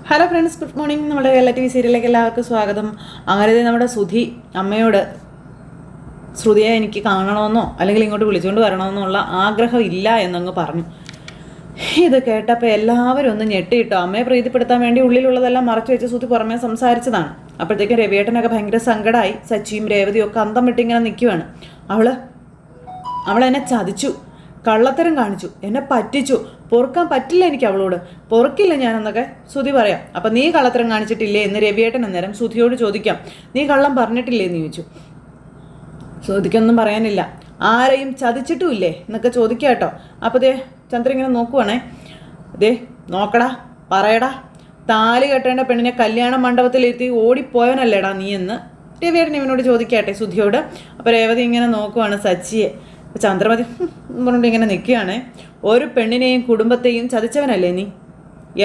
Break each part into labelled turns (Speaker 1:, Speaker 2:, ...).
Speaker 1: Hello friends, good morning. നമ്മുടെ Kerala TV സീരിയലിലേക്ക് എല്ലാവർക്കും സ്വാഗതം. അങ്ങനെ നമ്മുടെ സുധി അമ്മയോട് ശ്രുതിയെ എനിക്ക് കാണണമെന്നോ അല്ലെങ്കിൽ ഇങ്ങോട്ട് വിളിച്ചുകൊണ്ട് വരണമെന്നുള്ള ആഗ്രഹം ഇല്ല എന്നങ്ങ് പറഞ്ഞു. ഇത് കേട്ടപ്പോൾ എല്ലാവരും ഒന്ന് ഞെട്ടിയിട്ടോ. അമ്മയെ പ്രീതിപ്പെടുത്താൻ വേണ്ടി ഉള്ളിലുള്ളതെല്ലാം മറച്ചു വെച്ച് സുധി പുറമേ സംസാരിച്ചതാണ്. അപ്പോഴത്തേക്കും രവിയേട്ടനൊക്കെ ഭയങ്കര സങ്കടമായി. സച്ചിയും രേവതിയും ഒക്കെ അന്തം വിട്ടിങ്ങനെ നിൽക്കുവാണ്. അവളെന്നെ ചതിച്ചു, കള്ളത്തരം കാണിച്ചു, എന്നെ പറ്റിച്ചു, പൊറുക്കാൻ പറ്റില്ല എനിക്ക് അവളോട്, പൊറുക്കില്ല ഞാനെന്നൊക്കെ സുധി പറയാം. അപ്പം നീ കള്ളത്തരം കാണിച്ചിട്ടില്ലേ എന്ന് രവിയേട്ടൻ അന്നേരം സുധിയോട് ചോദിക്കാം. നീ കള്ളം പറഞ്ഞിട്ടില്ലേ എന്ന് ചോദിച്ചു. സുധിക്കൊന്നും പറയാനില്ല. ആരെയും ചതിച്ചിട്ടുമില്ലേ എന്നൊക്കെ ചോദിക്കുക കേട്ടോ. അപ്പോൾ ദേ ചന്ദ്രൻ ഇങ്ങനെ നോക്കുവാണേ. ദേ നോക്കടാ, പറയടാ, താലി കെട്ടേണ്ട പെണ്ണിനെ കല്യാണ മണ്ഡപത്തിലെത്തി ഓടിപ്പോയവനല്ലേടാ നീ എന്ന് രവിയേട്ടൻ ഇവനോട് ചോദിക്കട്ടെ സുധിയോട്. അപ്പോൾ രേവതി ഇങ്ങനെ നോക്കുവാണ് സച്ചിയെ. ചന്ദ്രമതി പറഞ്ഞിട്ട് ഇങ്ങനെ നിൽക്കുകയാണ്. ഒരു പെണ്ണിനെയും കുടുംബത്തെയും ചതിച്ചവനല്ലേ നീ?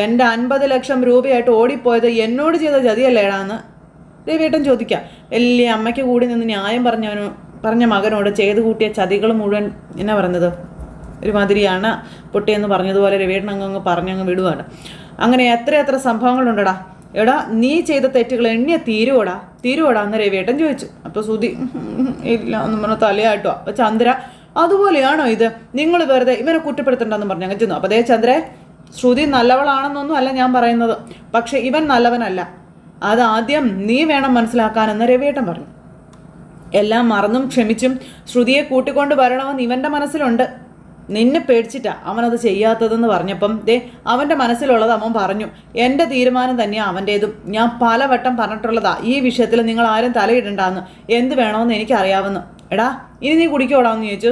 Speaker 1: എൻ്റെ 50 ലക്ഷം രൂപയായിട്ട് ഓടിപ്പോയത് എന്നോട് ചെയ്ത ചതിയല്ലേടാന്ന് രവിയേട്ടൻ ചോദിക്കാം. വലിയ അമ്മയ്ക്ക് കൂടി നിന്ന് ന്യായം പറഞ്ഞ മകനോട് ചെയ്തു കൂട്ടിയ ചതികൾ മുഴുവൻ എന്നാ പറയുന്നത് ഒരുമാതിരിയാണ് പൊട്ടിയെന്ന് പറഞ്ഞതുപോലെ രവിയേട്ടൻ അങ്ങ് പറഞ്ഞങ്ങ് വിടുവാണ്. അങ്ങനെ എത്ര സംഭവങ്ങളുണ്ടടാ. എടാ നീ ചെയ്ത തെറ്റുകൾ എണ്ണിയ തീരുവോടാ എന്ന് രവിയേട്ടൻ ചോദിച്ചു. അപ്പോൾ സുധി ഇല്ല എന്ന് പറഞ്ഞ തലയാട്ടോ. അപ്പോൾ ചന്ദ്ര അതുപോലെയാണോ ഇത്? നിങ്ങൾ വെറുതെ ഇവനെ കുറ്റപ്പെടുത്തണ്ടെന്ന് പറഞ്ഞു അങ്ങ് ചെന്നു. അപ്പോൾ അതേ ചന്ദ്ര, ശ്രുതി നല്ലവളാണെന്നൊന്നും അല്ല ഞാൻ പറയുന്നത്, പക്ഷെ ഇവൻ നല്ലവനല്ല. അതാദ്യം നീ വേണം മനസ്സിലാക്കാനെന്ന് രവിയേട്ടൻ പറഞ്ഞു. എല്ലാം മറന്നും ക്ഷമിച്ചും ശ്രുതിയെ കൂട്ടിക്കൊണ്ട് വരണമെന്ന് ഇവൻ്റെ മനസ്സിലുണ്ട്. നിന്നെ പേടിച്ചിട്ടാ അവനത് ചെയ്യാത്തതെന്ന് പറഞ്ഞപ്പം ദേ അവൻ്റെ മനസ്സിലുള്ളത് അവൻ പറഞ്ഞു. എൻ്റെ തീരുമാനം തന്നെയാണ് അവൻ്റേതും. ഞാൻ പലവട്ടം പറഞ്ഞിട്ടുള്ളതാ ഈ വിഷയത്തിൽ നിങ്ങൾ ആരും തലയിടണ്ടാന്ന്. എന്ത് വേണമെന്ന് എനിക്കറിയാവുന്നു. എടാ ഇനി നീ കുടിക്കോടാന്ന് ചോദിച്ചു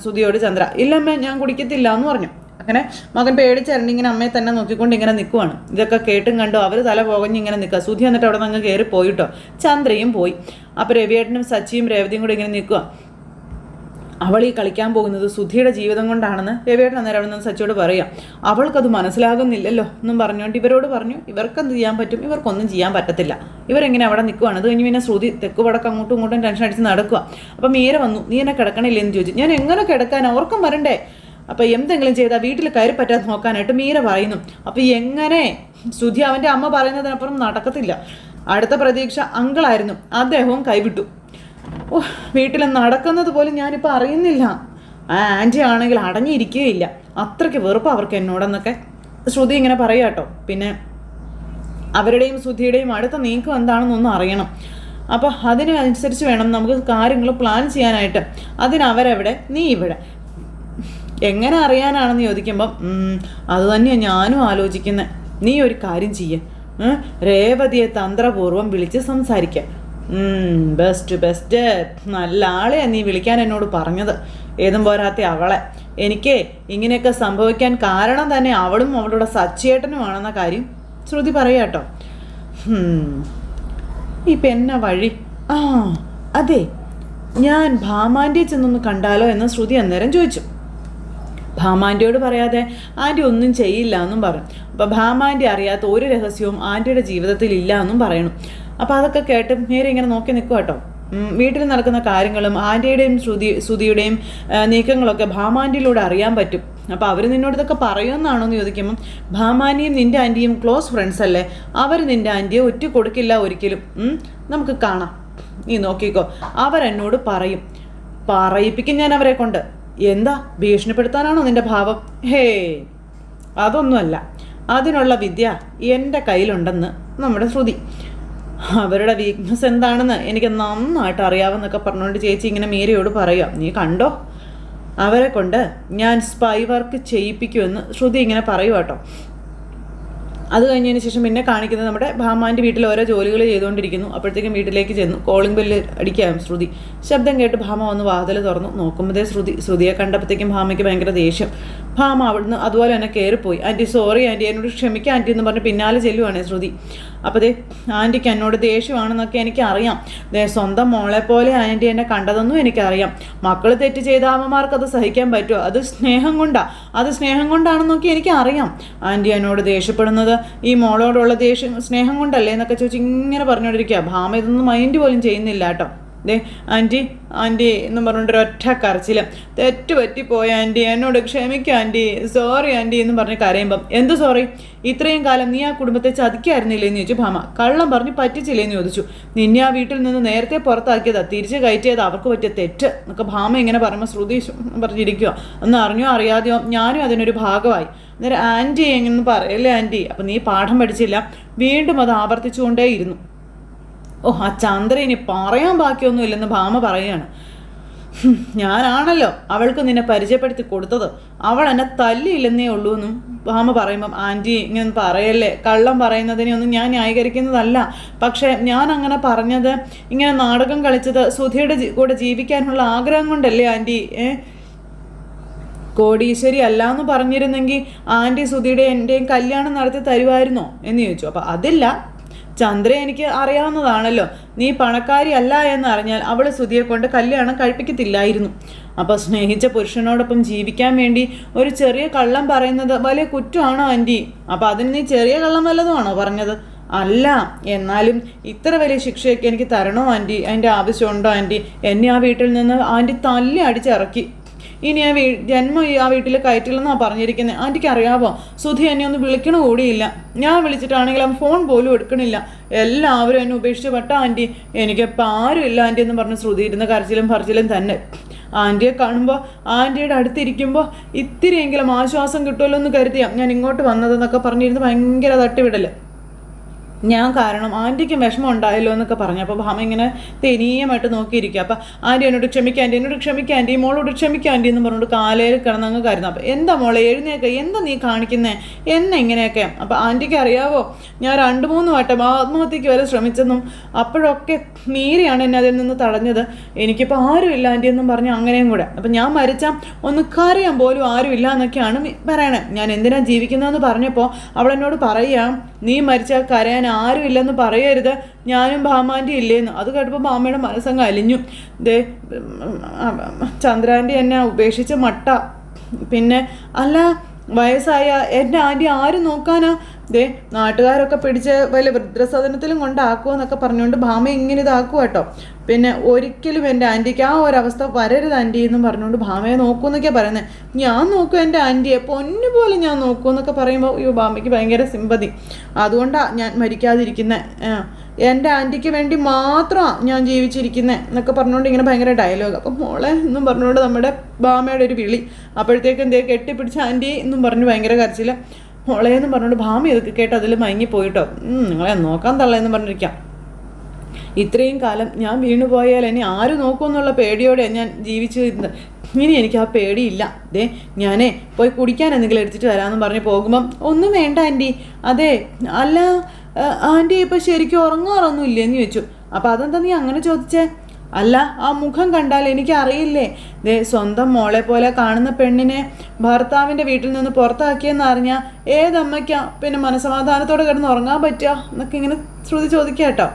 Speaker 1: ശ്രുതിയോട് ചന്ദ്ര. ഇല്ലമ്മേ ഞാൻ കുടിക്കത്തില്ല എന്ന് പറഞ്ഞു. അങ്ങനെ മകൻ പേടിച്ചരണ്ടിങ്ങനെ അമ്മയെ തന്നെ നോക്കിക്കൊണ്ട് ഇങ്ങനെ നിൽക്കുവാണ്. ഇതൊക്കെ കേട്ടും കണ്ടോ അവർ തല പുകഞ്ഞിങ്ങനെ നിൽക്കുക. സുധി എന്നിട്ട് അവിടെ നിന്ന് കയറി പോയിട്ടോ. ചന്ദ്രയും പോയി. അപ്പോൾ രവിയേട്ടനും സച്ചിയും രേവതിയും കൂടെ ഇങ്ങനെ നിൽക്കുക. അവൾ ഈ കളിക്കാൻ പോകുന്നത് സുധിയുടെ ജീവിതം കൊണ്ടാണെന്ന് രവിയേട്ടൻ അന്നേരം അവിടെ നിന്ന് സച്ചിയോട് പറയാം. അവൾക്കത് മനസ്സിലാകുന്നില്ലല്ലോ എന്നും പറഞ്ഞുകൊണ്ട് ഇവരോട് പറഞ്ഞു, ഇവർക്കെന്ത് ചെയ്യാൻ പറ്റും, ഇവർക്കൊന്നും ചെയ്യാൻ പറ്റത്തില്ല. ഇവരെങ്ങനെ അവിടെ നിൽക്കുവാണ്. അത് കഴിഞ്ഞ് പിന്നെ ശ്രുതി തെക്ക് വടക്ക് അങ്ങോട്ടും ഇങ്ങോട്ടും ടെൻഷൻ അടിച്ച് നടക്കുക. അപ്പം മീര വന്നു. നീ എന്നെ കിടക്കണില്ലെന്ന് ചോദിച്ചു. ഞാൻ എങ്ങനെ കിടക്കാൻ, ഓർക്കം വരണ്ടേ? അപ്പോൾ എന്തെങ്കിലും ചെയ്താൽ വീട്ടിൽ കയറി പറ്റാതെ നോക്കാനായിട്ട് മീര പറയുന്നു. അപ്പോൾ എങ്ങനെ ശ്രുതി അവൻ്റെ അമ്മ പറയുന്നതിനപ്പുറം നടക്കത്തില്ല. അടുത്ത പ്രതീക്ഷ അങ്കിളായിരുന്നു. അദ്ദേഹവും കൈവിട്ടു. വീട്ടിൽ നടക്കുന്നത് പോലും ഞാനിപ്പോൾ അറിയുന്നില്ല. ആ ആൻറ്റി ആണെങ്കിൽ അടങ്ങിയിരിക്കുകയില്ല. അത്രയ്ക്ക് വെറുപ്പ് അവർക്ക് എന്നോടെന്നൊക്കെ ശ്രുതി ഇങ്ങനെ പറയാം കേട്ടോ. പിന്നെ അവരുടെയും ശ്രുതിയുടെയും അടുത്ത നീക്കം എന്താണെന്നൊന്നും അറിയണം. അപ്പോൾ അതിനനുസരിച്ച് വേണം നമുക്ക് കാര്യങ്ങൾ പ്ലാൻ ചെയ്യാനായിട്ട്. അതിനവരെവിടെ, നീ ഇവിടെ. എങ്ങനെ അറിയാനാണെന്ന് ചോദിക്കുമ്പം അതുതന്നെയാണ് ഞാനും ആലോചിക്കുന്നത്. നീ ഒരു കാര്യം ചെയ്യേ, രേവതിയെ തന്ത്രപൂർവ്വം വിളിച്ച് സംസാരിക്കാം. ബെസ്റ്റ് നല്ല ആളെയാണ് നീ വിളിക്കാൻ എന്നോട് പറഞ്ഞത്. ഏതും പോരാത്ത അവളെ. എനിക്ക് ഇങ്ങനെയൊക്കെ സംഭവിക്കാൻ കാരണം തന്നെ അവളും അവളുടെ സച്ചിയേട്ടനുമാണെന്ന കാര്യം ശ്രുതി പറയാട്ടോ. ഇപ്പം എന്നാ വഴി? അതെ, ഞാൻ ഭാമാൻ്റെ ചെന്നൊന്ന് കണ്ടാലോ എന്ന് ശ്രുതി അന്നേരം ചോദിച്ചു. ഭാമാൻ്റെയോട് പറയാതെ ആൻറ്റി ഒന്നും ചെയ്യില്ല എന്നും പറഞ്ഞു. അപ്പോൾ ഭാമാൻ്റെ അറിയാത്ത ഒരു രഹസ്യവും ആൻറ്റിയുടെ ജീവിതത്തിൽ ഇല്ല എന്നും പറയണം. അപ്പോൾ അതൊക്കെ കേട്ട് നേരെ ഇങ്ങനെ നോക്കി നിൽക്കുക കേട്ടോ. വീട്ടിൽ നടക്കുന്ന കാര്യങ്ങളും ആൻറ്റിയുടെയും ശ്രുതിയുടെയും നീക്കങ്ങളൊക്കെ ഭാമാൻ്റിയിലൂടെ അറിയാൻ പറ്റും. അപ്പോൾ അവർ നിന്നോട് ഇതൊക്കെ പറയുമെന്നാണോ എന്ന് ചോദിക്കുമ്പം ഭാമാൻ്റിയും നിൻ്റെ ആൻറ്റിയും ക്ലോസ് ഫ്രണ്ട്സ് അല്ലേ, അവർ നിൻ്റെ ആൻറ്റിയെ ഒറ്റ കൊടുക്കില്ല ഒരിക്കലും. നമുക്ക് കാണാം, നീ നോക്കിക്കോ. അവരെന്നോട് പറയിപ്പിക്കും ഞാൻ അവരെ കൊണ്ട്. എന്താ ഭീഷണിപ്പെടുത്താനാണോ നിൻ്റെ ഭാവം? അതൊന്നുമല്ല. അതിനുള്ള വിദ്യ എൻ്റെ കയ്യിലുണ്ടെന്ന് നമ്മുടെ ശ്രുതി. അവരുടെ വീക്ക്നെസ് എന്താണെന്ന് എനിക്ക് നന്നായിട്ട് അറിയാമെന്നൊക്കെ പറഞ്ഞുകൊണ്ട് ചേച്ചി ഇങ്ങനെ മീരയോട് പറയാം. നീ കണ്ടോ, അവരെ കൊണ്ട് ഞാൻ സ്പൈ വർക്ക് ചെയ്യിപ്പിക്കുമെന്ന് ശ്രുതി ഇങ്ങനെ പറയുക കേട്ടോ. അത് കഴിഞ്ഞതിന് ശേഷം പിന്നെ കാണിക്കുന്നത് നമ്മുടെ ഭാമാൻ്റെ വീട്ടിൽ ഓരോ ജോലികൾ ചെയ്തുകൊണ്ടിരിക്കുന്നു. അപ്പോഴത്തേക്കും വീട്ടിലേക്ക് ചെന്നു. കോളിംഗ് ബെല്ല് അടിക്കാം ശ്രുതി. ശബ്ദം കേട്ട് ഭാമ വന്ന് വാതിൽ തുറന്നു. നോക്കുമ്പോഴേ ശ്രുതിയെ കണ്ടപ്പോഴത്തേക്കും ഭാമയ്ക്ക് ഭയങ്കര ദേഷ്യം. ഭാമ അവിടുന്ന് അതുപോലെ തന്നെ കയറിപ്പോയി. ആൻറ്റി സോറി ആൻറ്റി, എന്നോട് ക്ഷമിക്കാം ആൻറ്റി എന്ന് പറഞ്ഞ് പിന്നാലെ ചെല്ലുവാണേ ശ്രുതി. അപ്പോൾ ആൻറ്റിക്ക് എന്നോട് ദേഷ്യമാണെന്നൊക്കെ എനിക്കറിയാം. സ്വന്തം മോളെ പോലെ ആൻറ്റി എന്നെ കണ്ടതെന്നും എനിക്കറിയാം. മക്കൾ തെറ്റ് ചെയ്ത അമ്മമാർക്ക് അത് സഹിക്കാൻ പറ്റുമോ? അത് സ്നേഹം കൊണ്ടാണെന്നൊക്കെ എനിക്കറിയാം. ആൻറ്റി എന്നോട് ദേഷ്യപ്പെടുന്നത് ഈ മോളോടുള്ള സ്നേഹം കൊണ്ടല്ലേ എന്നൊക്കെ ചോദിച്ച് ഇങ്ങനെ പറഞ്ഞുകൊണ്ടിരിക്കുക. ഭാമ ഇതൊന്നും മൈൻഡ് പോലും ചെയ്യുന്നില്ല കേട്ടോ. ദേ ആൻറ്റി ആൻറ്റി എന്നും പറഞ്ഞുകൊണ്ടൊരൊറ്റ കരച്ചില്ല. തെറ്റ് പറ്റിപ്പോയ ആൻറ്റി, എന്നോട് ക്ഷമിക്കുക ആൻറ്റി, സോറി ആൻറ്റി എന്ന് പറഞ്ഞ് കരയുമ്പം എന്ത് സോറി? ഇത്രയും കാലം നീ ആ കുടുംബത്തെ ചതിക്കായിരുന്നില്ലേന്ന് ചോദിച്ചു ഭാമ. കള്ളം പറഞ്ഞ് പറ്റിച്ചില്ലേന്ന് ചോദിച്ചു. നിന്നെ ആ വീട്ടിൽ നിന്ന് നേരത്തെ പുറത്താക്കിയതാ, തിരിച്ച് കയറ്റിയത് അവർക്ക് പറ്റിയ തെറ്റ് എന്നൊക്കെ ഭാമ ഇങ്ങനെ പറയുമ്പോൾ ശ്രുതി പറഞ്ഞിരിക്കുക. ഒന്ന് അറിഞ്ഞോ അറിയാതെയോ ഞാനും അതിനൊരു ഭാഗമായി. അന്നേരം ആൻറ്റി എങ്ങനെ പറയല്ലേ ആൻറ്റി, അപ്പം നീ പാഠം പഠിച്ചില്ല. വീണ്ടും അത് ആവർത്തിച്ചുകൊണ്ടേയിരുന്നു. ഓ, ആ ചന്ദ്ര ഇനി പറയാൻ ബാക്കിയൊന്നുമില്ലെന്ന് ഭാമ പറയുകയാണ്. ഞാനാണല്ലോ അവൾക്ക് നിന്നെ പരിചയപ്പെടുത്തി കൊടുത്തത്, അവൾ എന്നെ തല്ലിയില്ലെന്നേ ഉള്ളൂ എന്നും ഭാമ പറയുമ്പം ആൻറ്റി ഇങ്ങനെ പറയല്ലേ, കള്ളം പറയുന്നതിനെ ഒന്നും ഞാൻ ന്യായീകരിക്കുന്നതല്ല. പക്ഷേ ഞാൻ അങ്ങനെ പറഞ്ഞത്, ഇങ്ങനെ നാടകം കളിച്ചത് സുധിയുടെ കൂടെ ജീവിക്കാനുള്ള ആഗ്രഹം കൊണ്ടല്ലേ ആൻറ്റി. കോടീശ്വരി അല്ല എന്ന് പറഞ്ഞിരുന്നെങ്കിൽ ആൻറ്റി സുധിയുടെ എൻ്റെയും കല്യാണം നടത്തി തരുമായിരുന്നോ എന്ന് ചോദിച്ചു. അപ്പം അതില്ല, ചന്ദ്ര എനിക്ക് അറിയാവുന്നതാണല്ലോ, നീ പണക്കാരി അല്ല എന്നറിഞ്ഞാൽ അവൾ സുധിയെ കൊണ്ട് കല്യാണം കഴിപ്പിക്കത്തില്ലായിരുന്നു. അപ്പോൾ സ്നേഹിച്ച പുരുഷനോടൊപ്പം ജീവിക്കാൻ വേണ്ടി ഒരു ചെറിയ കള്ളം പറയുന്നത് വലിയ കുറ്റമാണോ ആൻറ്റി? അപ്പോൾ അതിന് നീ ചെറിയ കള്ളം വല്ലതുമാണോ പറഞ്ഞത്? അല്ല, എന്നാലും ഇത്ര വലിയ ശിക്ഷയൊക്കെ എനിക്ക് തരണോ ആൻറ്റി? അതിൻ്റെ ആവശ്യമുണ്ടോ ആൻറ്റി? എന്നെ ആ വീട്ടിൽ നിന്ന് ആൻറ്റി തല്ലി അടിച്ചിറക്കി. ഇനി ആ ജന്മം ആ വീട്ടിൽ കയറ്റില്ലെന്നാണ് പറഞ്ഞിരിക്കുന്നത്. ആൻറ്റിക്ക് അറിയാവോ, സുധി എന്നെ ഒന്ന് വിളിക്കണ കൂടിയില്ല. ഞാൻ വിളിച്ചിട്ടാണെങ്കിൽ അവൻ ഫോൺ പോലും എടുക്കണില്ല. എല്ലാവരും എന്നെ ഉപേക്ഷിച്ച് പട്ട ആൻറ്റി, എനിക്കിപ്പോൾ ആരും ഇല്ല ആൻറ്റി എന്ന് പറഞ്ഞ് ശ്രുതി ഇരുന്ന് കരച്ചിലും പറച്ചിലും തന്നെ. ആൻറ്റിയെ കാണുമ്പോൾ ആൻറ്റിയുടെ അടുത്തിരിക്കുമ്പോൾ ഇത്തിരിയെങ്കിലും ആശ്വാസം കിട്ടുമല്ലോ എന്ന് കരുതിയാണ് ഞാൻ ഇങ്ങോട്ട് വന്നതെന്നൊക്കെ പറഞ്ഞിരുന്ന് ഭയങ്കര തട്ടിവിടൽ. ഞാൻ കാരണം ആൻറ്റിക്കും വിഷമം ഉണ്ടായല്ലോ എന്നൊക്കെ പറഞ്ഞു. അപ്പോൾ ഭാമ ഇങ്ങനെ തെനീയമായിട്ട് നോക്കിയിരിക്കുക. അപ്പോൾ ആൻറ്റി എന്നോട് ക്ഷമിക്കുക ആൻറ്റി, എന്നോട് ക്ഷമിക്കുക ആൻറ്റി, മോളോട് ക്ഷമിക്കുക ആൻറ്റി എന്ന് പറഞ്ഞുകൊണ്ട് കാലയിൽ കിടന്നങ്ങ് കരുന്നു. അപ്പോൾ എന്താ മോളെ എഴുന്നേക്കെ, എന്താ നീ കാണിക്കുന്നേ, എന്നെ ഇങ്ങനെയൊക്കെ? അപ്പോൾ ആൻറ്റിക്ക് അറിയാവോ, ഞാൻ 2-3 വട്ടം ആത്മഹത്യക്ക് വരെ ശ്രമിച്ചെന്നും അപ്പോഴൊക്കെ മീരയാണ് എന്നെ അതിൽ നിന്ന് തടഞ്ഞത്. എനിക്കിപ്പോൾ ആരുമില്ല ആൻറ്റി എന്നും പറഞ്ഞു അങ്ങനെയും കൂടെ. അപ്പം ഞാൻ മരിച്ചാൽ ഒന്ന് കരയാൻ പോലും ആരുമില്ല എന്നൊക്കെയാണ് പറയണേ. ഞാൻ എന്തിനാണ് ജീവിക്കുന്നതെന്ന് പറഞ്ഞപ്പോൾ അവൾ എന്നോട് പറയാം, നീ മരിച്ചാൽ കരയാൻ ആരും ഇല്ലെന്ന് പറയരുത്, ഞാനും ഭാമാൻ്റെ ഇല്ലേന്ന്. അത് കേട്ടപ്പോൾ ഭാമയുടെ മനസ്സങ്ങ് അലിഞ്ഞു. ദേ ചന്ദ്രാൻ്റെ എന്നെ ഉപേക്ഷിച്ച മട്ട. പിന്നെ അല്ല, വയസ്സായ എൻ്റെ ആൻറ്റി ആരും നോക്കാനാ? ദേ നാട്ടുകാരൊക്കെ പിടിച്ച് വലിയ വൃദ്ധസദനത്തിലും കൊണ്ടാക്കുമെന്നൊക്കെ പറഞ്ഞുകൊണ്ട് ഭാമ ഇങ്ങനെ ഇതാക്കുക കേട്ടോ. പിന്നെ ഒരിക്കലും എൻ്റെ ആൻറ്റിക്ക് ആ ഒരവസ്ഥ വരരുത് ആൻറ്റി എന്നും പറഞ്ഞുകൊണ്ട് ഭാമയെ നോക്കുമെന്നൊക്കെയാണ് പറയുന്നത്. ഞാൻ നോക്കും എൻ്റെ ആൻറ്റിയെ, പൊന്നുപോലെ ഞാൻ നോക്കുമെന്നൊക്കെ പറയുമ്പോൾ അയ്യോ ഭാമയ്ക്ക് ഭയങ്കര സിമ്പതി. അതുകൊണ്ടാണ് ഞാൻ മരിക്കാതിരിക്കുന്നത്, എൻ്റെ ആൻറ്റിക്ക് വേണ്ടി മാത്രമാണ് ഞാൻ ജീവിച്ചിരിക്കുന്നത് എന്നൊക്കെ പറഞ്ഞുകൊണ്ട് ഇങ്ങനെ ഭയങ്കര ഡയലോഗ്. അപ്പം മോളെ എന്നും പറഞ്ഞുകൊണ്ട് നമ്മുടെ ഭാമയുടെ ഒരു വിളി. അപ്പോഴത്തേക്കും എന്തേ കെട്ടിപ്പിടിച്ച ആൻറ്റി എന്നും പറഞ്ഞ് ഭയങ്കര കരച്ചില്ല. മോളേന്ന് പറഞ്ഞുകൊണ്ട് ഭാമ ഇതൊക്കെ കേട്ട് അതിൽ മയങ്ങിപ്പോയിട്ടോ. നിങ്ങളെ നോക്കാൻ തള്ളയെന്ന് പറഞ്ഞിരിക്കാം. ഇത്രയും കാലം ഞാൻ വീണുപോയാൽ എന്നെ ആര് നോക്കുമെന്നുള്ള പേടിയോടെ ഞാൻ ജീവിച്ചിരുന്നത്. ഇനി എനിക്ക് ആ പേടിയില്ല. ദേ ഞാനേ പോയി കുടിക്കാൻ എന്തെങ്കിലും എടുത്തിട്ട് വരാമെന്ന് പറഞ്ഞ് പോകുമ്പം ഒന്നും വേണ്ട ആൻറ്റി. അതെ അല്ല ആൻറ്റി ഇപ്പം ശരിക്കും ഉറങ്ങാറൊന്നും ഇല്ലേന്ന് ചോദിച്ചു. അപ്പം അതെന്താ നീ അങ്ങനെ ചോദിച്ചേ? അല്ല, ആ മുഖം കണ്ടാൽ എനിക്ക് അറിയില്ലേ, ദേ സ്വന്തം മോളെ പോലെ കാണുന്ന പെണ്ണിനെ ഭർത്താവിൻ്റെ വീട്ടിൽ നിന്ന് പുറത്താക്കിയെന്ന് അറിഞ്ഞാൽ ഏതമ്മയ്ക്കാ പിന്നെ മനസമാധാനത്തോടെ കിടന്ന് ഉറങ്ങാൻ പറ്റുക എന്നൊക്കെ ഇങ്ങനെ ശ്രുതി ചോദിക്കുക കേട്ടോ.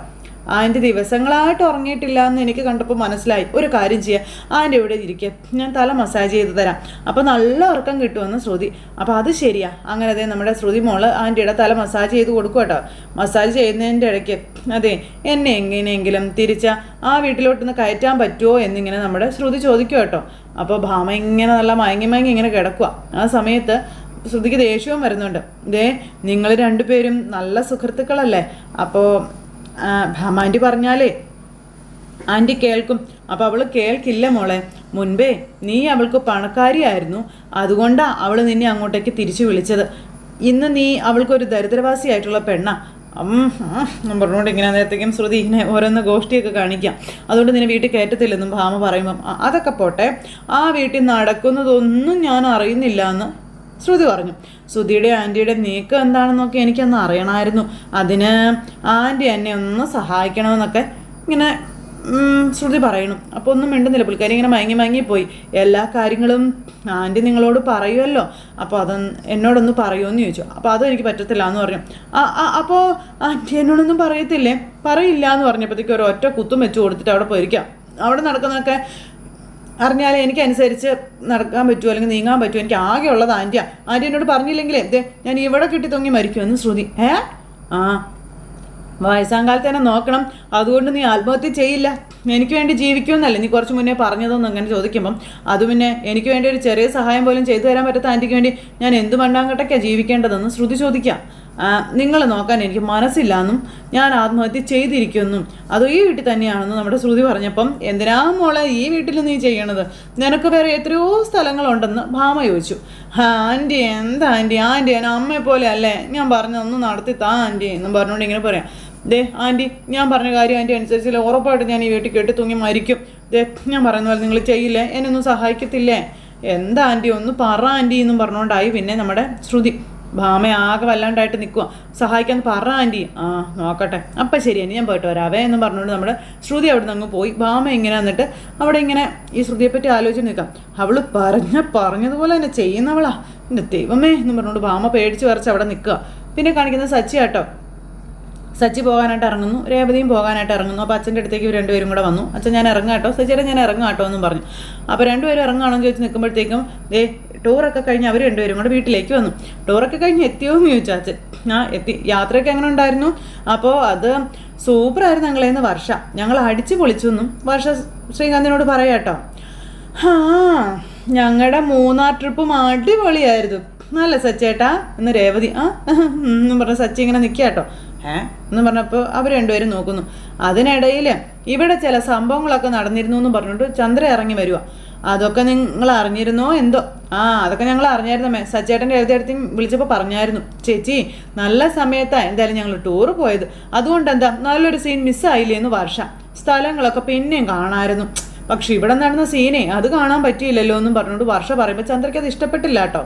Speaker 1: ആൻറ്റി ദിവസങ്ങളായിട്ട് ഉറങ്ങിയിട്ടില്ല എന്ന് എനിക്ക് കണ്ടപ്പോൾ മനസ്സിലായി. ഒരു കാര്യം ചെയ്യാം, ആൻറ്റി ഇവിടെ ഇരിക്കുക, ഞാൻ തല മസാജ് ചെയ്ത് തരാം, അപ്പോൾ നല്ല ഉറക്കം കിട്ടുമെന്ന് ശ്രുതി. അപ്പോൾ അത് ശരിയാ. അങ്ങനെ അതെ നമ്മുടെ ശ്രുതി മോള് ആൻറ്റിയുടെ തല മസാജ് ചെയ്ത് കൊടുക്കും കേട്ടോ. മസാജ് ചെയ്യുന്നതിൻ്റെ ഇടയ്ക്ക് അതെ എന്നെ എങ്ങനെയെങ്കിലും തിരിച്ച ആ വീട്ടിലോട്ടൊന്ന് കയറ്റാൻ പറ്റുമോ എന്നിങ്ങനെ നമ്മുടെ ശ്രുതി ചോദിക്കും കേട്ടോ. അപ്പോൾ ഭാമ ഇങ്ങനെ നല്ല മയങ്ങി ഇങ്ങനെ കിടക്കുക. ആ സമയത്ത് ശ്രുതിക്ക് ദേഷ്യവും വരുന്നുണ്ട്. ദേ നിങ്ങൾ രണ്ടുപേരും നല്ല സുഹൃത്തുക്കളല്ലേ, അപ്പോൾ ഭാമാൻറ്റി പറഞ്ഞാലേ ആൻറ്റി കേൾക്കും. അപ്പോൾ അവൾ കേൾക്കില്ല മോളെ. മുൻപേ നീ അവൾക്ക് പണക്കാരിയായിരുന്നു, അതുകൊണ്ടാണ് അവൾ നിന്നെ അങ്ങോട്ടേക്ക് തിരിച്ചു വിളിച്ചത്. ഇന്ന് നീ അവൾക്കൊരു ദരിദ്രവാസിയായിട്ടുള്ള പെണ്ണാ. പറഞ്ഞുകൊണ്ട് ഇങ്ങനെ നേരത്തേക്കും ശ്രുതി ഇങ്ങനെ ഓരോന്ന് ഗോഷ്ടിയൊക്കെ കാണിക്കാം. അതുകൊണ്ട് നിന്നെ വീട്ടിൽ കയറ്റത്തില്ലെന്നും ഭാമ പറയുമ്പം അതൊക്കെ പോട്ടെ, ആ വീട്ടിൽ നടക്കുന്നതൊന്നും ഞാൻ അറിയുന്നില്ല എന്ന് ശ്രുതി പറഞ്ഞു. ശ്രുതിയുടെ ആൻറ്റിയുടെ നീക്കം എന്താണെന്നൊക്കെ എനിക്കൊന്ന് അറിയണമായിരുന്നു. അതിന് ആൻറ്റി എന്നെ ഒന്ന് സഹായിക്കണമെന്നൊക്കെ ഇങ്ങനെ ശ്രുതി പറയണം. അപ്പോൾ ഒന്നും മിണ്ടുന്നില്ല. പുള്ളിക്കാരി ഇങ്ങനെ മയങ്ങിപ്പോയി. എല്ലാ കാര്യങ്ങളും ആൻറ്റി നിങ്ങളോട് പറയുമല്ലോ, അപ്പോൾ എന്നോടൊന്ന് പറയുമെന്ന് ചോദിച്ചു. അപ്പോൾ അതും എനിക്ക് പറ്റത്തില്ല എന്ന് പറഞ്ഞു. അപ്പോൾ ആൻറ്റി എന്നോടൊന്നും പറയത്തില്ലേ? പറയില്ല എന്ന് പറഞ്ഞപ്പോഴത്തേക്ക് ഒരു ഒറ്റ കുത്തും വെച്ച് കൊടുത്തിട്ട് അവിടെ പോയിരിക്കാം. അവിടെ നടക്കുന്നതൊക്കെ അറിഞ്ഞാലേ എനിക്കനുസരിച്ച് നടക്കാൻ പറ്റുമോ അല്ലെങ്കിൽ നീങ്ങാൻ പറ്റുമോ. എനിക്ക് ആകെ ഉള്ളത് ആൻറ്റിയാ. ആൻറ്റി എന്നോട് പറഞ്ഞില്ലെങ്കിലേ ഞാൻ ഇവിടെ കിട്ടി തൊങ്ങി മരിക്കുമെന്ന് ശ്രുതി. വയസ്സാം കാലത്ത് തന്നെ നോക്കണം, അതുകൊണ്ട് നീ ആത്മഹത്യ ചെയ്യില്ല എനിക്ക് വേണ്ടി ജീവിക്കുമെന്നല്ലേ നീ കുറച്ച് മുന്നേ പറഞ്ഞതെന്ന് അങ്ങനെ ചോദിക്കുമ്പം അത് പിന്നെ എനിക്ക് വേണ്ടി ഒരു ചെറിയ സഹായം പോലും ചെയ്തു തരാൻ പറ്റാത്ത ആൻറ്റിക്ക് വേണ്ടി ഞാൻ എന്ത് മണ്ണാങ്കട്ടയ്ക്കാണ് ജീവിക്കേണ്ടതെന്ന് ശ്രുതി ചോദിക്കാം. നിങ്ങൾ നോക്കാൻ എനിക്ക് മനസ്സില്ലാന്നും ഞാൻ ആത്മഹത്യ ചെയ്തിരിക്കുമെന്നും അതോ ഈ വീട്ടിൽ തന്നെയാണെന്നും നമ്മുടെ ശ്രുതി പറഞ്ഞപ്പം എന്തിനാ മോളെ ഈ വീട്ടിൽ നീ ചെയ്യണത്, നിനക്ക് വേറെ എത്രയോ സ്ഥലങ്ങളുണ്ടെന്ന് ഭാമ ചോദിച്ചു. ആൻറ്റി എന്താ ആൻറ്റി, ആൻറ്റി ഞാൻ അമ്മയെ പോലെ അല്ലേ, ഞാൻ പറഞ്ഞതൊന്നും നടത്തി താ ആൻറ്റി എന്നും പറഞ്ഞുകൊണ്ട് ഇങ്ങനെ പറയാം. ദേ ആൻറ്റി ഞാൻ പറഞ്ഞ കാര്യം ആൻറ്റി അനുസരിച്ചില്ല, ഉറപ്പായിട്ട് ഞാൻ ഈ വീട്ടിൽ കെട്ടി തൂങ്ങി മരിക്കും. ദേ ഞാൻ പറയുന്ന പോലെ നിങ്ങൾ ചെയ്യില്ലേ, എന്നെ ഒന്നും സഹായിക്കത്തില്ലേ, എന്താ ആൻറ്റി ഒന്ന് പറ ആൻറ്റി എന്നും പറഞ്ഞുകൊണ്ടായി പിന്നെ നമ്മുടെ ശ്രുതി. ഭാമ ആകെ വല്ലാണ്ടായിട്ട് നിൽക്കുക. സഹായിക്കാന്ന് പറ ആൻറ്റി. നോക്കട്ടെ അപ്പം ശരി ആൻറ്റി ഞാൻ പോയിട്ട് വരാവേ എന്നും പറഞ്ഞുകൊണ്ട് നമ്മുടെ ശ്രുതി അവിടെ നിന്ന് അങ്ങ് പോയി. ഭാമ ഇങ്ങനെ വന്നിട്ട് അവിടെ ഇങ്ങനെ ഈ ശ്രുതിയെപ്പറ്റി ആലോചിച്ച് നിൽക്കാം. അവൾ പറഞ്ഞതുപോലെ തന്നെ ചെയ്യുന്നവളാ, എൻ്റെ ദൈവമേ എന്നും പറഞ്ഞുകൊണ്ട് ഭാമ പേടിച്ച് വരച്ച് അവിടെ നിൽക്കുക. പിന്നെ കാണിക്കുന്നത് സച്ചി ആട്ടോ. സച്ചി പോകാനായിട്ട് ഇറങ്ങുന്നു, രേവതിയും പോകാനായിട്ട് ഇറങ്ങുന്നു. അപ്പോൾ അച്ഛൻ്റെ അടുത്തേക്ക് ഇവർ രണ്ടുപേരും കൂടെ വന്നു. അച്ഛൻ ഞാൻ ഇറങ്ങാട്ടോ, സച്ചിയുടെ ഞാൻ ഇറങ്ങാട്ടോ എന്നും പറഞ്ഞു. അപ്പോൾ രണ്ടുപേരും ഇറങ്ങുകയാണോ എന്ന് ചോദിച്ച് നിൽക്കുമ്പോഴത്തേക്കും ടൂറൊക്കെ കഴിഞ്ഞ് അവർ രണ്ടുപേരും കൂടെ വീട്ടിലേക്ക് വന്നു. ടൂറൊക്കെ കഴിഞ്ഞ് എത്തിയോ എന്ന് ചോദിച്ചാൽ അച്ഛൻ. എത്തി. യാത്രയൊക്കെ എങ്ങനെ ഉണ്ടായിരുന്നു? അപ്പോൾ അത് സൂപ്പറായിരുന്നു ഞങ്ങളേന്ന് വർഷ, ഞങ്ങൾ അടിച്ച് പൊളിച്ചു എന്നും വർഷ ശ്രീകാന്തിനോട് പറയാട്ടോ. ഞങ്ങളുടെ മൂന്നാർ ട്രിപ്പും അടിപൊളിയായിരുന്നു, നല്ല സച്ചേട്ടാ എന്ന് രേവതി. എന്നും പറഞ്ഞ സച്ചി ഇങ്ങനെ നിൽക്കുക കേട്ടോ. എന്ന് പറഞ്ഞപ്പോൾ അവർ രണ്ടുപേരും നോക്കുന്നു. അതിനിടയിൽ ഇവിടെ ചില സംഭവങ്ങളൊക്കെ നടന്നിരുന്നു എന്ന് പറഞ്ഞിട്ട് ചന്ദ്ര ഇറങ്ങി വരിക. അതൊക്കെ നിങ്ങൾ അറിഞ്ഞിരുന്നോ എന്തോ? അതൊക്കെ ഞങ്ങൾ അറിഞ്ഞായിരുന്നമ്മേ, സച്ചേട്ടൻ്റെ എഴുതിയെടുത്തും വിളിച്ചപ്പോൾ പറഞ്ഞായിരുന്നു. ചേച്ചി നല്ല സമയത്താണ് എന്തായാലും ഞങ്ങൾ ടൂറ് പോയത്, അതുകൊണ്ട് എന്താ നല്ലൊരു സീൻ മിസ്സായില്ലേ എന്ന് വർഷ. സ്ഥലങ്ങളൊക്കെ പിന്നെയും കാണാമായിരുന്നു, പക്ഷെ ഇവിടെ നടന്ന സീനേ അത് കാണാൻ പറ്റിയില്ലല്ലോ എന്നും പറഞ്ഞുകൊണ്ട് വർഷ പറയുമ്പോൾ ചന്ദ്രയ്ക്ക് അത് ഇഷ്ടപ്പെട്ടില്ല കേട്ടോ.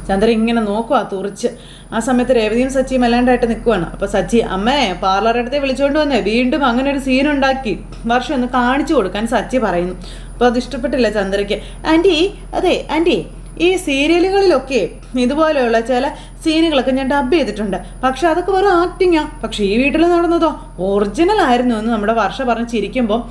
Speaker 1: ചന്ദ്ര ഇങ്ങനെ നോക്കുക തുറിച്ച്. ആ സമയത്ത് രേവതിയും സച്ചിയും അല്ലാണ്ടായിട്ട് നിൽക്കുവാണ്. അപ്പോൾ സച്ചി അമ്മേ പാർലറുടെ അടുത്ത് വിളിച്ചുകൊണ്ട് വന്നേ വീണ്ടും അങ്ങനെ ഒരു സീനുണ്ടാക്കി വർഷം ഒന്ന് കാണിച്ചു കൊടുക്കാൻ സച്ചി പറയുന്നു. അപ്പോൾ അത് ഇഷ്ടപ്പെട്ടില്ല ചന്ദ്രയ്ക്ക്. ആൻറ്റി അതെ ആൻറ്റി, ഈ സീരിയലുകളിലൊക്കെ ഇതുപോലെയുള്ള ചില സീനുകളൊക്കെ ഞാൻ ഡബ് ചെയ്തിട്ടുണ്ട്, പക്ഷെ അതൊക്കെ വെറും ആക്ടിങ്ങാ, പക്ഷെ ഈ വീട്ടിൽ നടന്നതോ ഒറിജിനൽ ആയിരുന്നു എന്ന് നമ്മുടെ വർഷ പറഞ്ഞ് ചിരിക്കുമ്പോൾ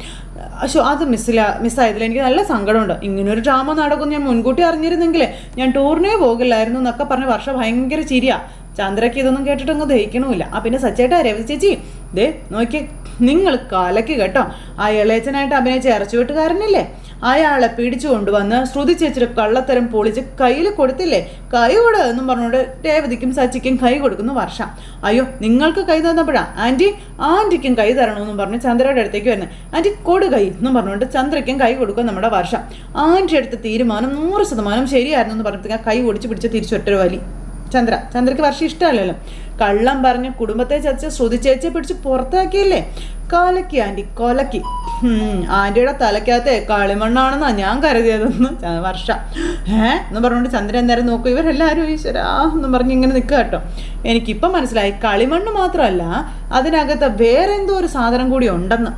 Speaker 1: അത് മിസ്സായതിൽ എനിക്ക് നല്ല സങ്കടമുണ്ട്. ഇങ്ങനൊരു ഡ്രാമ നടക്കും ഞാൻ മുൻകൂട്ടി അറിഞ്ഞിരുന്നെങ്കിൽ ഞാൻ ടൂറിനേ പോകില്ലായിരുന്നു എന്നൊക്കെ പറഞ്ഞ് വർഷ ഭയങ്കര ചിരിയാ. ചന്ദ്രയ്ക്ക് ഇതൊന്നും കേട്ടിട്ടൊന്നും ദഹിക്കണമില്ല. പിന്നെ സച്ചേട്ടാ രവി ചേച്ചി ദേ നോക്കി നിങ്ങൾ കലക്ക് കേട്ടോ. ആ ഇളയച്ചനായിട്ട് അഭിനയിച്ച ഇറച്ചുവെട്ടുകാരനില്ലേ, അയാളെ പിടിച്ചു കൊണ്ടുവന്ന് ശ്രുതി ചേച്ചിയുടെ കള്ളത്തരം പൊളിച്ച് കയ്യിൽ കൊടുത്തില്ലേ, കൈ കൊടു എന്നും പറഞ്ഞുകൊണ്ട് രേവതിക്കും സച്ചിക്കും കൈ കൊടുക്കുന്നു വർഷ. അയ്യോ നിങ്ങൾക്ക് കൈ തന്നപ്പോഴാ ആൻറ്റിക്കും കൈ തരണമെന്നും പറഞ്ഞ് ചന്ദ്രയുടെ അടുത്തേക്ക് വരുന്നത്. ആൻറ്റി കൊടു കൈ എന്നും പറഞ്ഞുകൊണ്ട് ചന്ദ്രയ്ക്കും കൈ കൊടുക്കും നമ്മുടെ വർഷ. ആൻറ്റി എടുത്ത തീരുമാനം 100% ശരിയായിരുന്നു എന്ന് പറഞ്ഞിട്ട് കൈ ഓടിച്ച് പിടിച്ച് തിരിച്ചൊറ്റൊരു വലി. ചന്ദ്രയ്ക്ക് വർഷം ഇഷ്ടമല്ലല്ലോ. കള്ളം പറഞ്ഞ് കുടുംബത്തെ ചതിച്ച് ശ്രുതി ചേച്ചിയെ പിടിച്ച് പുറത്താക്കിയില്ലേ, കൊലക്കി ആൻറ്റി കൊലക്കി. ആൻറ്റിയുടെ തലയ്ക്കകത്തെ കളിമണ്ണാണെന്നാ ഞാൻ കരുതിയതെന്ന് വർഷ. എന്ന് പറഞ്ഞുകൊണ്ട് ചന്ദ്രൻ നേരം നോക്കും. ഇവരെല്ലാവരും ഈശ്വരാ എന്നും പറഞ്ഞ് ഇങ്ങനെ നിൽക്കുക കേട്ടോ. എനിക്കിപ്പം മനസ്സിലായി കളിമണ്ണ് മാത്രമല്ല അതിനകത്ത് വേറെ എന്തോ ഒരു സാധനം കൂടി ഉണ്ടെന്ന്.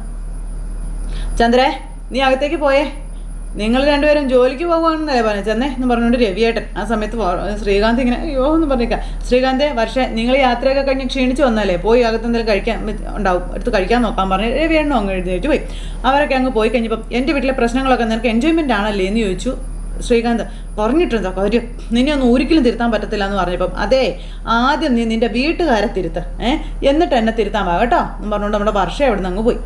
Speaker 1: ചന്ദ്രേ നീ അകത്തേക്ക് പോയേ, നിങ്ങൾ രണ്ടുപേരും ജോലിക്ക് പോകുകയാണെന്നല്ലേ പറഞ്ഞു ചെന്നേ എന്ന് പറഞ്ഞുകൊണ്ട് രവിയേട്ടൻ. ആ സമയത്ത് ശ്രീകാന്ത് ഇങ്ങനെ അയ്യോ എന്ന് പറഞ്ഞേക്കാം. ശ്രീകാന്തെ വർഷേ നിങ്ങൾ യാത്രയൊക്കെ കഴിഞ്ഞ് ക്ഷീണിച്ച് വന്നാലേ പോയി അകത്ത് എന്തെങ്കിലും കഴിക്കാൻ ഉണ്ടാവും എടുത്ത് കഴിക്കാൻ നോക്കാൻ പറഞ്ഞ് രവിയേട്ടനും അങ്ങ് എഴുന്നേറ്റ് പോയി. അവരൊക്കെ അങ്ങ് പോയി കഴിഞ്ഞപ്പം എൻ്റെ വീട്ടിലെ പ്രശ്നങ്ങളൊക്കെ നിനക്ക് എൻജോയ്മെൻ്റ് ആണല്ലേ എന്ന് ചോദിച്ചു ശ്രീകാന്ത്. പറഞ്ഞിട്ടുണ്ടോ കാര്യം, നിന്നെ ഒന്നും ഒരിക്കലും തിരുത്താൻ പറ്റത്തില്ല എന്ന് പറഞ്ഞപ്പം അതെ ആദ്യം നീ നിൻ്റെ വീട്ടുകാരെ തിരുത്ത് എന്നിട്ട് എന്നെ തിരുത്താൻ വാ കേട്ടോ എന്ന് പറഞ്ഞുകൊണ്ട് നമ്മുടെ വർഷ അവിടെ നിന്ന് അങ്ങ് പോയി.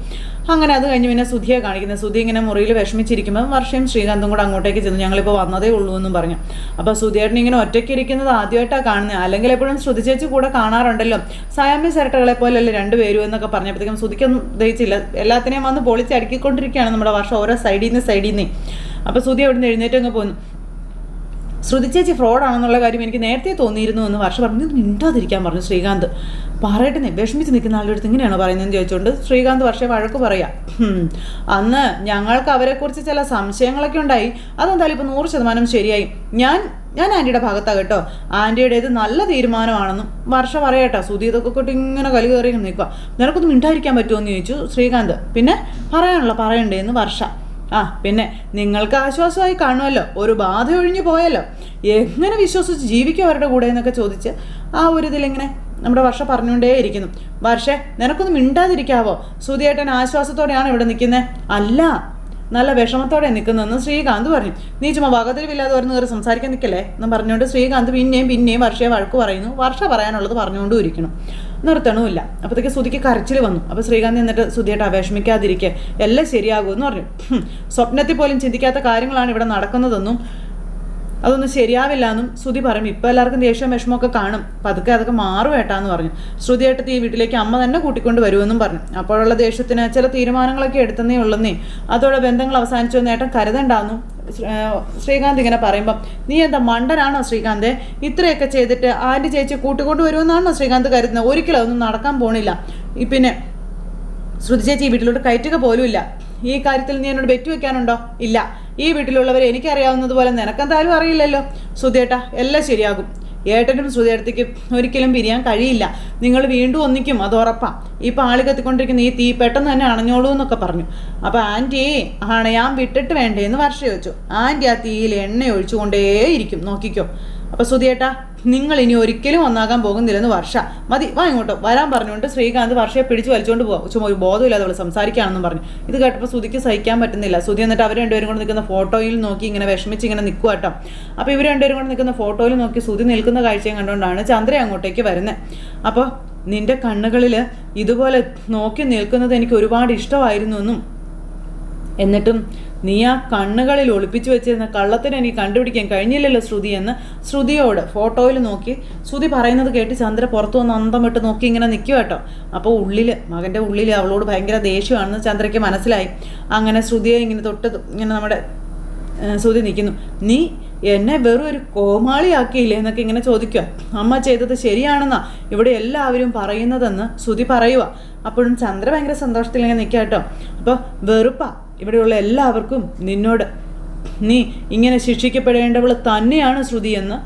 Speaker 1: അങ്ങനെ അത് കഴിഞ്ഞ് പിന്നെ സുധിയെ കാണിക്കുന്നത്. സുധി ഇങ്ങനെ മുറിയിൽ വിഷമിച്ചിരിക്കുമ്പോൾ വർഷയും ശ്രീകാന്തും കൂടെ അങ്ങോട്ടേക്ക് ചെന്നു. ഞങ്ങളിപ്പോൾ വന്നതേ ഉള്ളൂ എന്നും പറഞ്ഞു. അപ്പോൾ സുധിയേട്ടൻ ഇങ്ങനെ ഒറ്റയ്ക്ക് ഇരിക്കുന്നത് ആദ്യമായിട്ടാണ് കാണുന്നത്, അല്ലെങ്കിൽ എപ്പോഴും ശ്രുതി ചേച്ചി കൂടെ കാണാറുണ്ടല്ലോ, സയാമി സെരട്ടകളെ പോലെയല്ലേ രണ്ടുപേരും എന്നൊക്കെ പറഞ്ഞപ്പോഴത്തേക്കും സുധിക്കൊന്നും ദഹിച്ചില്ല. എല്ലാത്തിനെയും വന്ന് പൊളിച്ച് അടുക്കിക്കൊണ്ടിരിക്കുകയാണ് നമ്മുടെ വർഷം ഓരോ സൈഡിൽ നിന്ന്. അപ്പോൾ സുധി അവിടെ നിന്ന് എഴുന്നേറ്റ് അങ്ങ് പോന്നു. ശ്രുതി ചേച്ചി ഫ്രോഡാണെന്നുള്ള കാര്യം എനിക്ക് നേരത്തെ തോന്നിയിരുന്നു എന്ന് വർഷ പറഞ്ഞു. മിണ്ടാതിരിക്കാൻ പറഞ്ഞു ശ്രീകാന്ത്. പറയട്ടെ വിഷമിച്ച് നിൽക്കുന്ന ആളുടെ അടുത്ത് ഇങ്ങനെയാണോ പറയുന്നതെന്ന് ചോദിച്ചുകൊണ്ട് ശ്രീകാന്ത് വർഷയെ വഴക്ക് പറയാം. അന്ന് ഞങ്ങൾക്ക് അവരെക്കുറിച്ച് ചില സംശയങ്ങളൊക്കെ ഉണ്ടായി, അതെന്തായാലും ഇപ്പോൾ 100% ശരിയായി. ഞാൻ ആൻറ്റിയുടെ ഭാഗത്താണ് കേട്ടോ, ആൻറ്റിയുടേത് നല്ല തീരുമാനമാണെന്നും വർഷ പറയാട്ടോ. സുധി ഇതൊക്കെ കൊണ്ട് ഇങ്ങനെ കലി കയറി നിൽക്കുക. നിനക്കൊന്നും മിണ്ടായിരിക്കാൻ പറ്റുമോ എന്ന് ചോദിച്ചു ശ്രീകാന്ത്. പിന്നെ പറയണ്ടേ എന്ന് വർഷ. പിന്നെ നിങ്ങൾക്ക് ആശ്വാസമായി കാണുമല്ലോ, ഒരു ബാധ ഒഴിഞ്ഞു പോയല്ലോ, എങ്ങനെ വിശ്വസിച്ച് ജീവിക്കും അവരുടെ കൂടെ എന്നൊക്കെ ചോദിച്ച് ആ ഒരു ഇതിലിങ്ങനെ നമ്മുടെ വർഷ പറഞ്ഞുകൊണ്ടേയിരിക്കുന്നു. വർഷേ നിനക്കൊന്നും മിണ്ടാതിരിക്കാവോ, സുധിയേട്ടൻ ആശ്വാസത്തോടെയാണ് ഇവിടെ നിൽക്കുന്നത്. അല്ല നല്ല വിഷമത്തോടെ നിൽക്കുന്നതെന്ന് ശ്രീകാന്ത് പറഞ്ഞു. നീ ചുമ്മാ വകതിരിവില്ലാതെ വരുന്ന കയറി സംസാരിക്കാൻ നിൽക്കല്ലേ എന്ന് പറഞ്ഞുകൊണ്ട് ശ്രീകാന്ത് പിന്നെയും വർഷയെ വഴക്ക് പറയുന്നു. വർഷ പറയാനുള്ളത് പറഞ്ഞുകൊണ്ടും ഇരിക്കണം, നിർത്തണമില്ല. അപ്പോഴത്തേക്ക് ശ്രുതിക്ക് കരച്ചിൽ വന്നു. അപ്പോൾ ശ്രീകാന്ത് എന്നിട്ട് ശ്രുതിയായിട്ട് വിഷമിക്കാതിരിക്കെ എല്ലാം ശരിയാകുമെന്ന് പറഞ്ഞു. സ്വപ്നത്തിൽ പോലും ചിന്തിക്കാത്ത കാര്യങ്ങളാണ് ഇവിടെ നടക്കുന്നതെന്നും അതൊന്നും ശരിയാവില്ല എന്നും ശ്രുതി പറയും. ഇപ്പോൾ എല്ലാവർക്കും ദേഷ്യവും വിഷമമൊക്കെ കാണും, പതുക്കെ അതൊക്കെ മാറുവേട്ടാന്ന് പറഞ്ഞു. ശ്രുതിയായിട്ട് ഈ വീട്ടിലേക്ക് അമ്മ തന്നെ കൂട്ടിക്കൊണ്ട് വരുമെന്നും പറഞ്ഞു. അപ്പോഴുള്ള ദേഷ്യത്തിന് ചില തീരുമാനങ്ങളൊക്കെ എടുത്തന്നേ ഉള്ളെന്നേ, അതോടെ ബന്ധങ്ങൾ അവസാനിച്ചു എന്ന് ഏട്ടൻ കരുതണ്ടാന്നു ശ്രീകാന്ത് ഇങ്ങനെ പറയുമ്പം, നീ എന്താ മണ്ടനാണോ ശ്രീകാന്ത്? ഇത്രയൊക്കെ ചെയ്തിട്ട് ആൻറ്റി ചേച്ചി കൂട്ടിക്കൊണ്ട് വരുമെന്നാണോ ശ്രീകാന്ത് കരുതുന്നത്? ഒരിക്കലും അതൊന്നും നടക്കാൻ പോണില്ല. പിന്നെ ശ്രുതി ചേച്ചി ഈ വീട്ടിലോട്ട് കയറ്റുക പോലും ഇല്ല. ഈ കാര്യത്തിൽ നീ എന്നോട് ബെറ്റ് വെക്കാനുണ്ടോ? ഇല്ല. ഈ വീട്ടിലുള്ളവരെ എനിക്കറിയാവുന്നതുപോലെ നിനക്കെന്തായാലും അറിയില്ലല്ലോ. ശ്രുതിയേട്ടാ, എല്ലാം ശരിയാകും. ഏട്ടനും ശ്രുതിയേട്ടത്തേക്ക് ഒരിക്കലും പിരിയാൻ കഴിയില്ല. നിങ്ങൾ വീണ്ടും ഒന്നിക്കും, അത് ഉറപ്പാണ്. ഈ പാളി കത്തിക്കൊണ്ടിരിക്കുന്ന ഈ തീ പെട്ടെന്ന് തന്നെ അണഞ്ഞോളൂ എന്നൊക്കെ പറഞ്ഞു. അപ്പോൾ ആൻറ്റി അണയാൻ വിട്ടിട്ട് വേണ്ടേന്ന് വർഷ ചോദിച്ചു. ആൻറ്റി ആ തീയിൽ എണ്ണ ഒഴിച്ചുകൊണ്ടേയിരിക്കും, നോക്കിക്കോ. അപ്പോൾ ശ്രുതിയേട്ടാ, നിങ്ങൾ ഇനി ഒരിക്കലും ഒന്നാകാൻ പോകുന്നില്ലെന്ന് വർഷ. മതി, വാ ഇങ്ങോട്ടോ വരാൻ പറഞ്ഞുകൊണ്ട് ശ്രീകാന്ത് വർഷയെ പിടിച്ച് വലിച്ചുകൊണ്ട് പോകും. ചുമ്മാ ഒരു ബോധമില്ലാതെ അവൾ സംസാരിക്കുകയാണെന്നും പറഞ്ഞു. ഇത് കേട്ടപ്പോൾ ശ്രുതിക്ക് സഹിക്കാൻ പറ്റുന്നില്ല. ശ്രുതി എന്നിട്ട് അവർ രണ്ടുപേരും കൊണ്ട് നിൽക്കുന്ന ഫോട്ടോയിൽ നോക്കി ഇങ്ങനെ വിഷമിച്ച് ഇങ്ങനെ നിൽക്കുക കേട്ടോ. അപ്പോൾ ഇവർ രണ്ടുപേരും കൊണ്ട് നിൽക്കുന്ന ഫോട്ടോയിൽ നോക്കി ശ്രുതി നിൽക്കുന്ന കാഴ്ചയും കണ്ടുകൊണ്ടാണ് ചന്ദ്ര അങ്ങോട്ടേക്ക് വരുന്നത്. അപ്പോൾ നിന്റെ കണ്ണുകളിൽ ഇതുപോലെ നോക്കി നിൽക്കുന്നത് എനിക്ക് ഒരുപാട് ഇഷ്ടമായിരുന്നു എന്നും, എന്നിട്ടും നീ ആ കണ്ണുകളിൽ ഒളിപ്പിച്ചു വെച്ചിരുന്ന കള്ളത്തിന് എനിക്ക് കണ്ടുപിടിക്കാൻ കഴിഞ്ഞില്ലല്ലോ ശ്രുതി എന്ന് ശ്രുതിയോട് ഫോട്ടോയിൽ നോക്കി ശ്രുതി പറയുന്നത് കേട്ട് ചന്ദ്ര പുറത്തു വന്ന് അന്തം വിട്ട് നോക്കി ഇങ്ങനെ നിൽക്കുക കേട്ടോ. അപ്പോൾ മകൻ്റെ ഉള്ളിൽ അവളോട് ഭയങ്കര ദേഷ്യമാണെന്ന് ചന്ദ്രയ്ക്ക് മനസ്സിലായി. അങ്ങനെ ശ്രുതിയെ ഇങ്ങനെ ഇങ്ങനെ നമ്മുടെ ശ്രുതി നിൽക്കുന്നു. നീ എന്നെ വെറും ഒരു കോമാളിയാക്കിയില്ലേ എന്നൊക്കെ ഇങ്ങനെ ചോദിക്കുക. അമ്മ ചെയ്തത് ശരിയാണെന്നാ ഇവിടെ എല്ലാവരും പറയുന്നതെന്ന് ശ്രുതി പറയുക. അപ്പോഴും ചന്ദ്ര ഭയങ്കര സന്തോഷത്തിൽ ഇങ്ങനെ നിൽക്കുക കേട്ടോ. അപ്പോൾ വെറുപ്പാ ഇവിടെയുള്ള എല്ലാവർക്കും നിന്നോട്. നീ ഇങ്ങനെ ശിക്ഷിക്കപ്പെടേണ്ടവൾ തന്നെയാണ് ശ്രുതി എന്ന്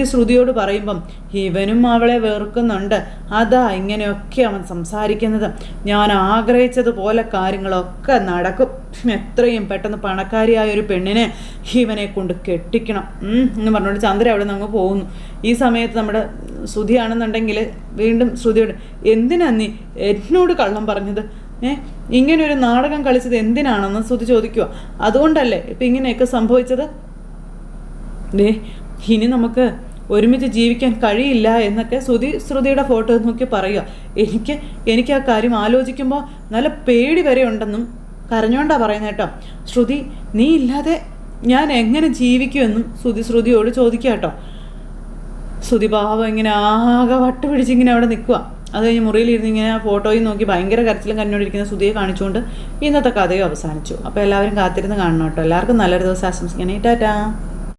Speaker 1: ശ്രുതിയോട് പറയുമ്പം ഇവനും അവളെ വെറുക്കുന്നുണ്ട്. അതാ ഇങ്ങനെയൊക്കെ അവൻ സംസാരിക്കുന്നത്. ഞാൻ ആഗ്രഹിച്ചതുപോലെ കാര്യങ്ങളൊക്കെ നടക്കും. എത്രയും പെട്ടെന്ന് പണക്കാരിയായ ഒരു പെണ്ണിനെ ഇവനെ കൊണ്ട് കെട്ടിക്കണം എന്ന് പറഞ്ഞുകൊണ്ട് ചന്ദ്ര അവിടെ നിന്ന് അങ്ങ് പോകുന്നു. ഈ സമയത്ത് നമ്മുടെ ശ്രുതിയാണെന്നുണ്ടെങ്കിൽ വീണ്ടും ശ്രുതിയോട്, എന്തിനാ നീ എന്നോട് കള്ളം പറഞ്ഞത്? ഇങ്ങനൊരു നാടകം കളിച്ചത് എന്തിനാണെന്ന് ശ്രുതി ചോദിക്കുക. അതുകൊണ്ടല്ലേ ഇപ്പം ഇങ്ങനെയൊക്കെ സംഭവിച്ചത്? ഇനി നമുക്ക് ഒരുമിച്ച് ജീവിക്കാൻ കഴിയില്ല എന്നൊക്കെ ശ്രുതിയുടെ ഫോട്ടോ നോക്കി പറയുക. എനിക്ക് ആ കാര്യം ആലോചിക്കുമ്പോൾ നല്ല പേടി വരെ ഉണ്ടെന്നും കരഞ്ഞോണ്ടാ പറയുന്നത് കേട്ടോ. ശ്രുതി, നീ ഇല്ലാതെ ഞാൻ എങ്ങനെ ജീവിക്കുമെന്നും ശ്രുതിയോട് ചോദിക്കുക കേട്ടോ. ശ്രുതി പാവം ഇങ്ങനെ ആകെ വട്ട് പിടിച്ചിങ്ങനെ അവിടെ നിൽക്കുക. അത് കഴിഞ്ഞ് മുറിയിലിരുന്ന് ഇങ്ങനെ ആ ഫോട്ടോയിൽ നോക്കി ഭയങ്കര കരച്ചിലും കരഞ്ഞോണ്ടിരിക്കുന്ന ശ്രുതിയെ കാണിച്ചുകൊണ്ട് ഇന്നത്തെ കഥയും അവസാനിച്ചു. അപ്പോൾ എല്ലാവരും കാത്തിരുന്ന് കാണണം കേട്ടോ. എല്ലാവർക്കും നല്ലൊരു ദിവസം ആശംസിക്കണേ. ടാറ്റാ.